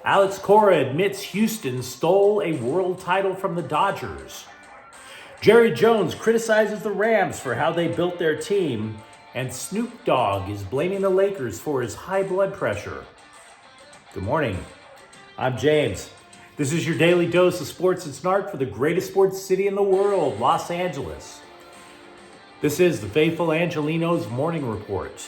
Alex Cora admits Houston stole a world title from the Dodgers. Jerry Jones criticizes the Rams for how they built their team. And Snoop Dogg is blaming the Lakers for his high blood pressure. Good morning. I'm James. This is your daily dose of sports and snark for the greatest sports city in the world, Los Angeles. This is the faithful Angelenos Morning Report.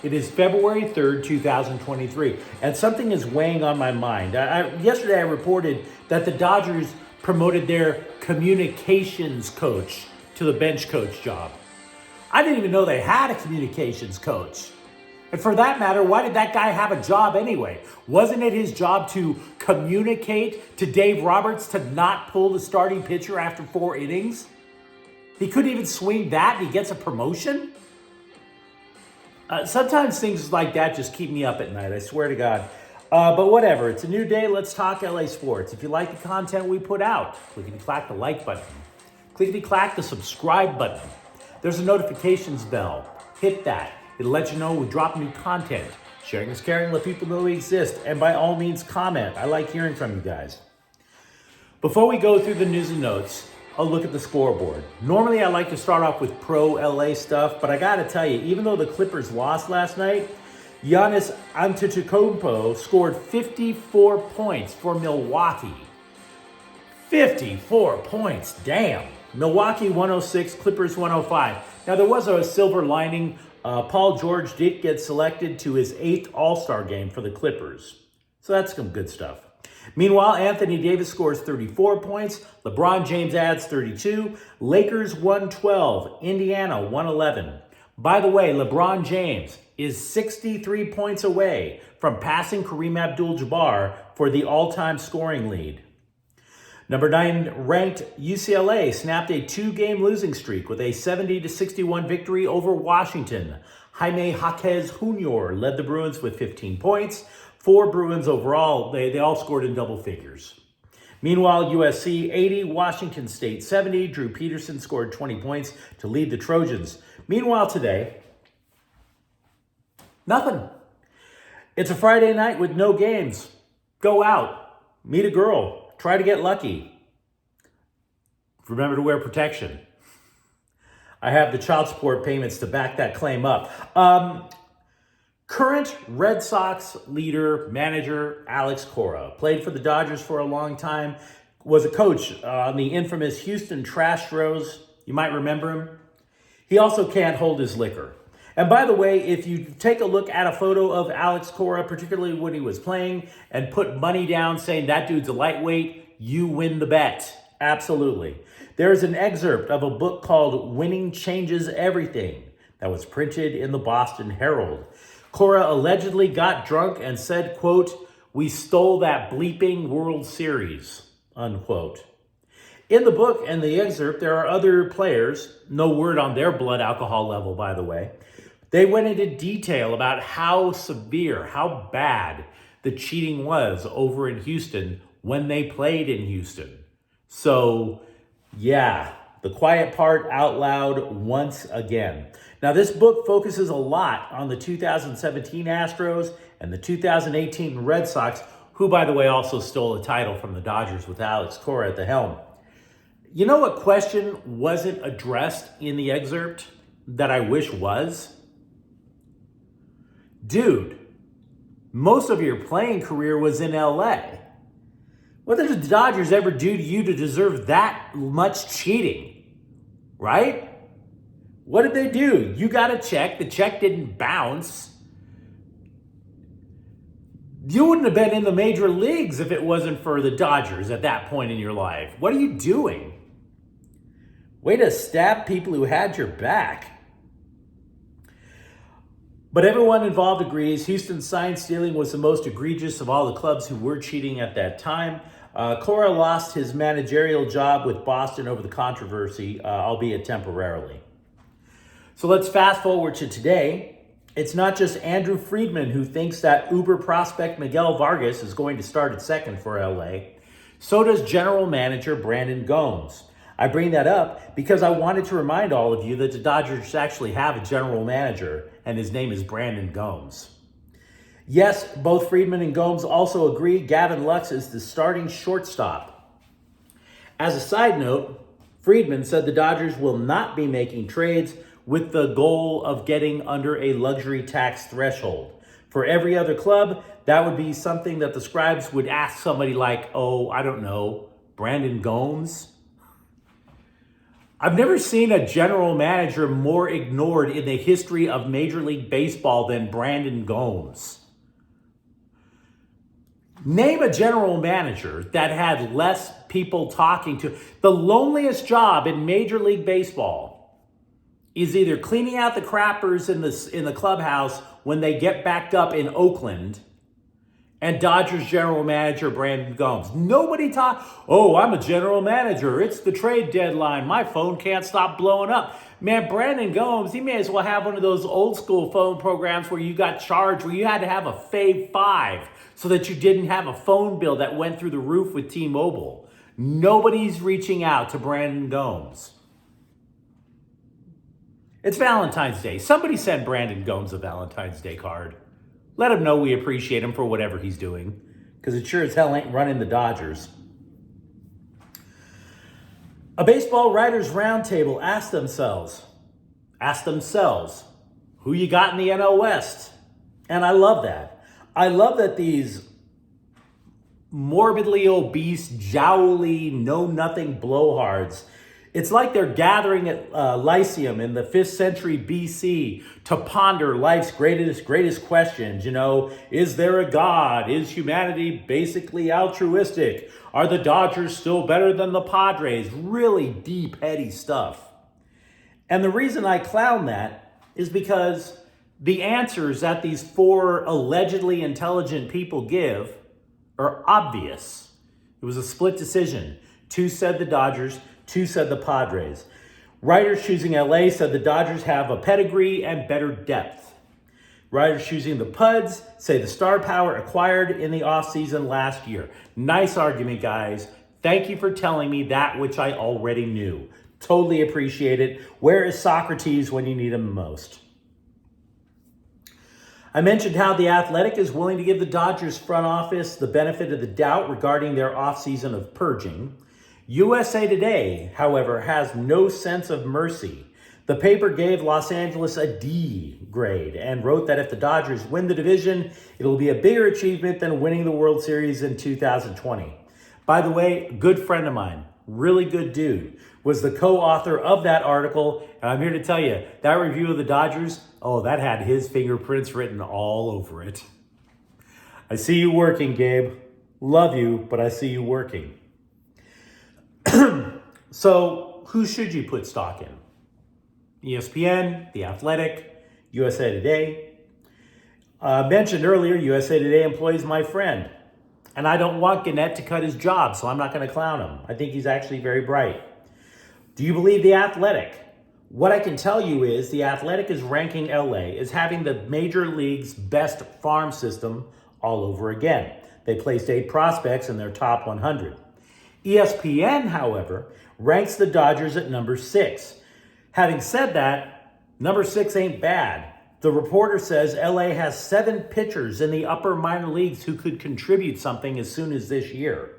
It is February 3rd, 2023, and something is weighing on my mind. Yesterday I reported that the Dodgers promoted their communications coach to the bench coach job. I didn't even know they had a communications coach. And for that matter, why did that guy have a job anyway? Wasn't it his job to communicate to Dave Roberts to not pull the starting pitcher after 4 innings? He couldn't even swing that and he gets a promotion? Sometimes things like that just keep me up at night, I swear to God. But whatever, it's a new day, let's talk LA sports. If you like the content we put out, clickety-clack the like button. Clickety-clack the subscribe button. There's a notifications bell. Hit that. It'll let you know we drop new content. Sharing is caring, let people know we exist. And by all means, comment. I like hearing from you guys. Before we go through the news and notes, I'll look at the scoreboard. Normally, I like to start off with pro LA stuff, but I gotta tell you, even though the Clippers lost last night, Giannis Antetokounmpo scored 54 points for Milwaukee. 54 points, damn. Milwaukee 106, Clippers 105. Now, there was a silver lining. Paul George did get selected to his 8th All-Star game for the Clippers. So that's some good stuff. Meanwhile, Anthony Davis scores 34 points. LeBron James adds 32. Lakers 112. Indiana 111. By the way, LeBron James is 63 points away from passing Kareem Abdul-Jabbar for the all-time scoring lead. Number 9 ranked UCLA snapped a 2-game losing streak with a 70-61 victory over Washington. Jaime Jaquez Jr. led the Bruins with 15 points. 4 Bruins overall, they all scored in double figures. Meanwhile, USC 80, Washington State 70. Drew Peterson scored 20 points to lead the Trojans. Meanwhile today, nothing. It's a Friday night with no games. Go out, meet a girl. Try to get lucky. Remember to wear protection. I have the child support payments to back that claim up. Current Red Sox leader, manager, Alex Cora, played for the Dodgers for a long time, was a coach on the infamous Houston Astros. You might remember him. He also can't hold his liquor. And by the way, if you take a look at a photo of Alex Cora, particularly when he was playing, and put money down saying that dude's a lightweight, you win the bet. Absolutely. There's an excerpt of a book called Winning Changes Everything that was printed in the Boston Herald. Cora allegedly got drunk and said, quote, "We stole that bleeping World Series," unquote. In the book and the excerpt, there are other players, no word on their blood alcohol level, by the way. They went into detail about how severe, how bad the cheating was over in Houston when they played in Houston. So, yeah, the quiet part out loud once again. Now, this book focuses a lot on the 2017 Astros and the 2018 Red Sox, who, by the way, also stole a title from the Dodgers with Alex Cora at the helm. You know what question wasn't addressed in the excerpt that I wish was? Dude, most of your playing career was in LA. What did the Dodgers ever do to you to deserve that much cheating? Right? What did they do? You got a check. The check didn't bounce. You wouldn't have been in the major leagues if it wasn't for the Dodgers at that point in your life. What are you doing? Way to stab people who had your back. But everyone involved agrees Houston's sign stealing was the most egregious of all the clubs who were cheating at that time. Cora lost his managerial job with Boston over the controversy, albeit temporarily. So let's fast forward to today. It's not just Andrew Friedman who thinks that Uber prospect Miguel Vargas is going to start at second for LA. So does general manager Brandon Gomes. I bring that up because I wanted to remind all of you that the Dodgers actually have a general manager, and his name is Brandon Gomes. Yes, both Friedman and Gomes also agree Gavin Lux is the starting shortstop. As a side note, Friedman said the Dodgers will not be making trades with the goal of getting under a luxury tax threshold. For every other club, that would be something that the scribes would ask somebody like, oh, I don't know, Brandon Gomes. I've never seen a general manager more ignored in the history of Major League Baseball than Brandon Gomes. Name a general manager that had less people talking to. The loneliest job in Major League Baseball is either cleaning out the crappers in the clubhouse when they get backed up in Oakland, and Dodgers general manager Brandon Gomes. Nobody talk, oh, I'm a general manager. It's the trade deadline. My phone can't stop blowing up. Man, Brandon Gomes, he may as well have one of those old school phone programs where you got charged, where you had to have a Fave 5 so that you didn't have a phone bill that went through the roof with T-Mobile. Nobody's reaching out to Brandon Gomes. It's Valentine's Day. Somebody send Brandon Gomes a Valentine's Day card. Let him know we appreciate him for whatever he's doing, because it sure as hell ain't running the Dodgers. A baseball writers roundtable asked themselves, who you got in the NL West? And I love that. I love that these morbidly obese, jowly, know-nothing blowhards, it's like they're gathering at Lyceum in the 5th century BC to ponder life's greatest questions. You know, is there a God? Is humanity basically altruistic? Are the Dodgers still better than the Padres? Really deep, heady stuff. And the reason I clown that is because the answers that these 4 allegedly intelligent people give are obvious. It was a split decision. 2 said the Dodgers, 2 said the Padres. Writers choosing LA said the Dodgers have a pedigree and better depth. Writers choosing the Puds say the star power acquired in the offseason last year. Nice argument, guys. Thank you for telling me that which I already knew. Totally appreciate it. Where is Socrates when you need him most? I mentioned how The Athletic is willing to give the Dodgers front office the benefit of the doubt regarding their offseason of purging. USA Today, however, has no sense of mercy. The paper gave Los Angeles a D grade and wrote that if the Dodgers win the division, it'll be a bigger achievement than winning the World Series in 2020. By the way, a good friend of mine, really good dude, was the co-author of that article. And I'm here to tell you, that review of the Dodgers, oh, that had his fingerprints written all over it. I see you working, Gabe. Love you, but I see you working. So, who should you put stock in? ESPN, The Athletic, USA Today. Mentioned earlier, USA Today employs my friend. And I don't want Gannett to cut his job, so I'm not going to clown him. I think he's actually very bright. Do you believe The Athletic? What I can tell you is The Athletic is ranking LA as having the major league's best farm system all over again. They placed 8 prospects in their top 100. ESPN, however, ranks the Dodgers at number 6. Having said that, number 6 ain't bad. The reporter says LA has 7 pitchers in the upper minor leagues who could contribute something as soon as this year.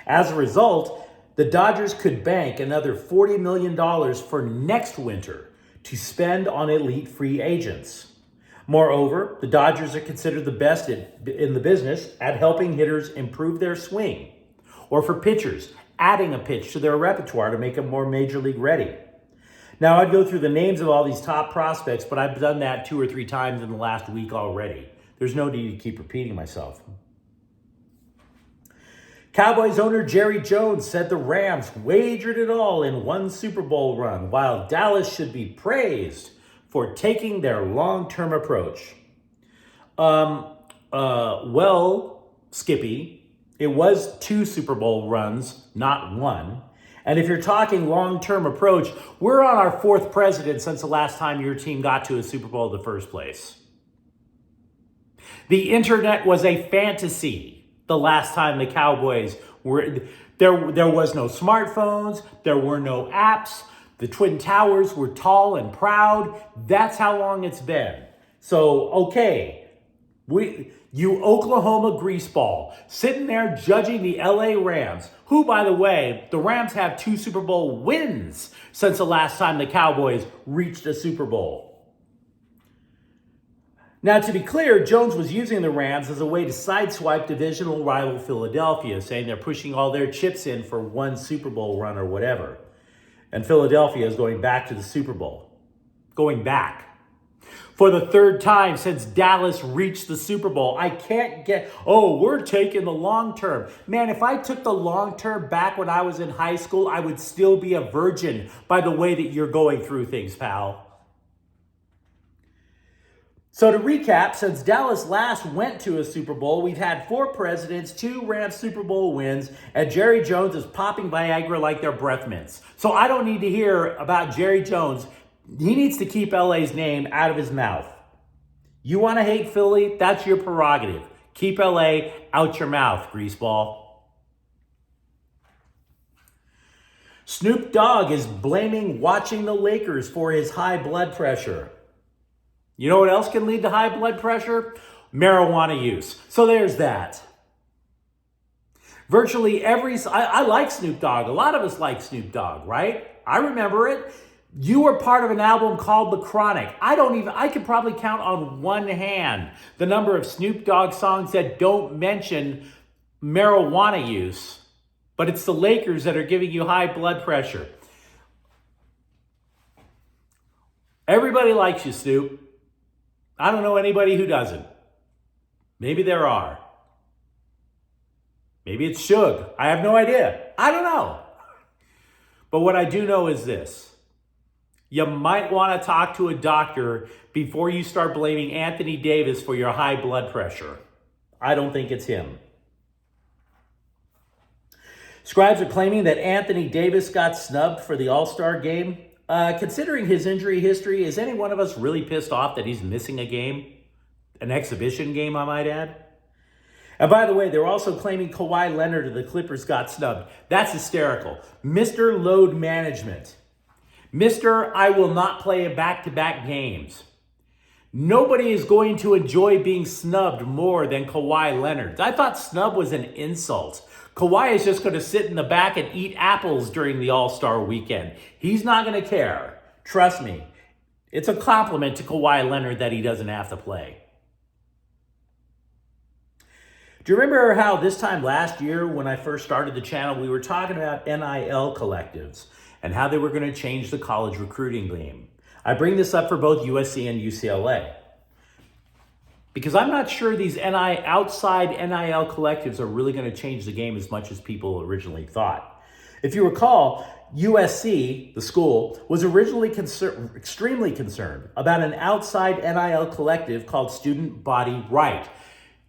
As a result, the Dodgers could bank another $40 million for next winter to spend on elite free agents. Moreover, the Dodgers are considered the best in the business at helping hitters improve their swing, or for pitchers, adding a pitch to their repertoire to make them more major league ready. Now, I'd go through the names of all these top prospects, but I've done that 2 or 3 times in the last week already. There's no need to keep repeating myself. Cowboys owner Jerry Jones said the Rams wagered it all in one Super Bowl run, while Dallas should be praised for taking their long-term approach. Well, Skippy, it was 2 Super Bowl runs, not 1. And if you're talking long-term approach, we're on our 4th president since the last time your team got to a Super Bowl in the first place. The internet was a fantasy the last time the Cowboys were there. Was no smartphones. There were no apps. The Twin Towers were tall and proud. That's how long it's been. So, okay, You Oklahoma greaseball, sitting there judging the LA Rams, who, by the way, the Rams have 2 Super Bowl wins since the last time the Cowboys reached a Super Bowl. Now, to be clear, Jones was using the Rams as a way to sideswipe divisional rival Philadelphia, saying they're pushing all their chips in for one Super Bowl run or whatever. And Philadelphia is going back to the Super Bowl. Going back. For the 3rd time since Dallas reached the Super Bowl. I can't get, we're taking the long term. Man, if I took the long term back when I was in high school, I would still be a virgin by the way that you're going through things, pal. So to recap, since Dallas last went to a Super Bowl, we've had 4 presidents, 2 Rams Super Bowl wins, and Jerry Jones is popping Viagra like they're breath mints. So I don't need to hear about Jerry Jones. He needs to keep LA's name out of his mouth. You want to hate Philly? That's your prerogative. Keep LA out your mouth, greaseball. Snoop Dogg is blaming watching the Lakers for his high blood pressure. You know what else can lead to high blood pressure? Marijuana use. So there's that. Virtually I like Snoop Dogg. A lot of us like Snoop Dogg, right? I remember it. You were part of an album called The Chronic. I could probably count on one hand the number of Snoop Dogg songs that don't mention marijuana use, but it's the Lakers that are giving you high blood pressure. Everybody likes you, Snoop. I don't know anybody who doesn't. Maybe there are. Maybe it's Suge. I have no idea. I don't know. But what I do know is this. You might want to talk to a doctor before you start blaming Anthony Davis for your high blood pressure. I don't think it's him. Scribes are claiming that Anthony Davis got snubbed for the All-Star game. Considering his injury history, is any one of us really pissed off that he's missing a game? An exhibition game, I might add. And by the way, they're also claiming Kawhi Leonard of the Clippers got snubbed. That's hysterical. Mr. Load Management. Mr. I will not play back-to-back games. Nobody is going to enjoy being snubbed more than Kawhi Leonard. I thought snub was an insult. Kawhi is just going to sit in the back and eat apples during the All-Star weekend. He's not going to care. Trust me. It's a compliment to Kawhi Leonard that he doesn't have to play. Do you remember how this time last year when I first started the channel, we were talking about NIL collectives and how they were going to change the college recruiting game? I bring this up for both USC and UCLA because I'm not sure these outside NIL collectives are really going to change the game as much as people originally thought. If you recall, USC, the school, was originally extremely concerned about an outside NIL collective called Student Body Right.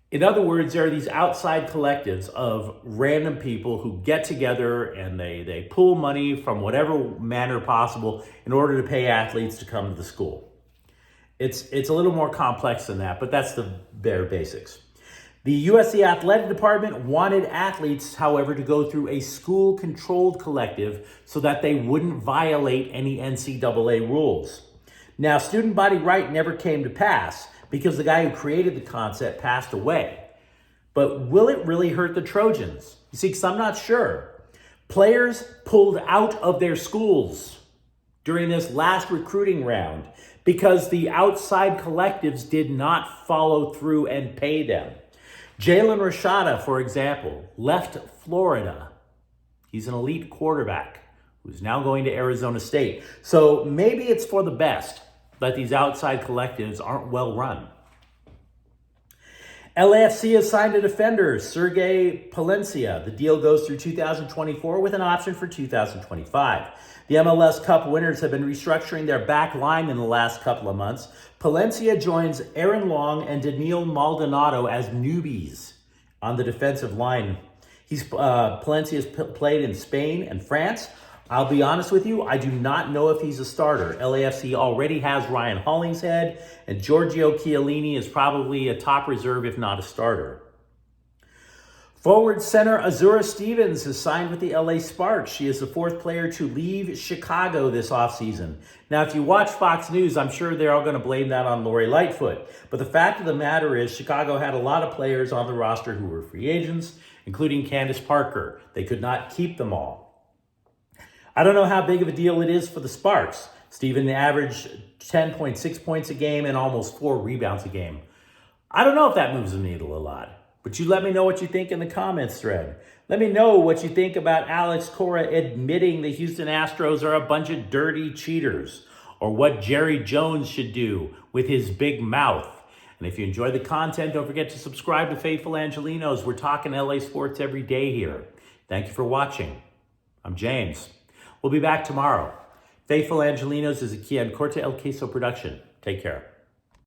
In other words, there are these outside collectives of random people who get together and they pull money from whatever manner possible in order to pay athletes to come to the school. It's a little more complex than that, but that's the bare basics. The USC athletic department wanted athletes, however, to go through a school-controlled collective so that they wouldn't violate any NCAA rules. Now, Student Body Right never came to pass because the guy who created the concept passed away. But will it really hurt the Trojans? You see, because I'm not sure. Players pulled out of their schools during this last recruiting round because the outside collectives did not follow through and pay them. Jalen Rashada, for example, left Florida. He's an elite quarterback who's now going to Arizona State. So maybe it's for the best that these outside collectives aren't well run. LAFC has signed a defender, Sergei Palencia. The deal goes through 2024 with an option for 2025. The MLS Cup winners have been restructuring their back line in the last couple of months. Palencia joins Aaron Long and Daniil Maldonado as newbies on the defensive line. Palencia's played in Spain and France. I'll be honest with you, I do not know if he's a starter. LAFC already has Ryan Hollingshead, and Giorgio Chiellini is probably a top reserve, if not a starter. Forward center Azura Stevens has signed with the LA Sparks. She is the fourth player to leave Chicago this offseason. Now, if you watch Fox News, I'm sure they're all going to blame that on Lori Lightfoot. But the fact of the matter is, Chicago had a lot of players on the roster who were free agents, including Candace Parker. They could not keep them all. I don't know how big of a deal it is for the Sparks. Steven averaged 10.6 points a game and almost 4 rebounds a game. I don't know if that moves the needle a lot. But you let me know what you think in the comments thread. Let me know what you think about Cora admitting the Houston Astros are a bunch of dirty cheaters, or what Jerry Jones should do with his big mouth. And if you enjoy the content, don't forget to subscribe to Faithful Angelenos. We're talking LA sports every day here. Thank you for watching. I'm James. We'll be back tomorrow. Faithful Angelenos is a Kian Corte El Queso production. Take care.